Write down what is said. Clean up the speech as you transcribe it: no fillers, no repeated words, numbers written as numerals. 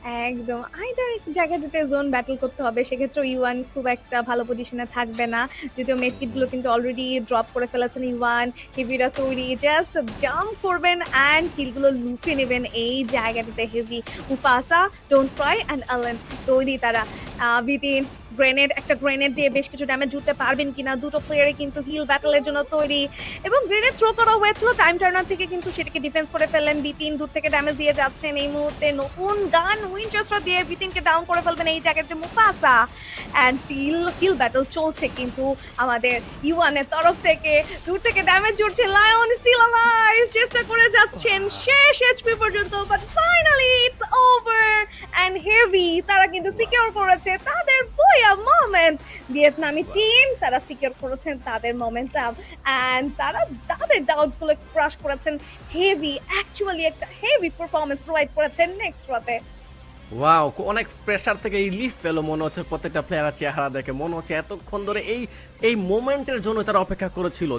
একদম। আইদার জায়গাটাতে zone battle করতে হবে। সেক্ষেত্রে ইওয়ান খুব একটা ভালো পজিশনে থাকবে না। যদিও মেডকিট গুলো কিন্তু অলরেডি ড্রপ করে ফেলেছেন ইওয়ান। হেভিরা তৈরি। জাস্ট জাম্প করবেন অ্যান্ড কিল গুলো লুফে নেবেন এই জায়গাটাতে heavy. Mufasa, don't cry and Allen তৈরি তারা। বিতিন একটা গ্রেনেড দিয়ে বেশ কিছু ড্যামেজ জুড়তে পারবেন কিনা। দুটো প্লেয়ারই কিন্তু হিল ব্যাটলের জন্য তৈরি এবং গ্রেনেড থ্রো করা হয়েছিল টাইম টার্নার থেকে, কিন্তু সেটাকে ডিফেন্স করে ফেললেন বিতিন। দূর থেকে ড্যামেজ দিয়ে যাচ্ছেন এই মুহূর্তে নতুন গান উইনচেস্টার দিয়ে বিতিনকে ডাউন করে ফেলবেন এই জায়গাতে Mufasa. And still heal battle চলছে কিন্তু আমাদের ইউয়ানের তরফ থেকে। দূর থেকে ড্যামেজ জুড়ছে, লায়ন স্টিল অ্যালাইভ, চেষ্টা করে যাচ্ছেন শেষ এইচপি পর্যন্ত, but finally it's over and heavy তারা কিন্তু সিকিউর করেছে তাদের বয়া মোমেন্ট। ভিয়েতনামি টিম তারা সিকিউর করেছেন তাদের মোমেন্টাম অ্যান্ড তারা তাদের ডাউটস গুলো ক্রাশ করেছেন। হেভি অ্যাকচুয়ালি একটা হেভি পারফরম্যান্স প্রোভাইড করেছেন নেক্সট রাতে। ওয়াও! অনেক প্রেসার থেকে রিলিফ পেল মনে হচ্ছে প্রত্যেকটা প্লেয়ারের চেহারা দেখে। মনে হচ্ছে এতক্ষণ ধরে এই মোমেন্টের জন্য তারা অপেক্ষা করেছিল।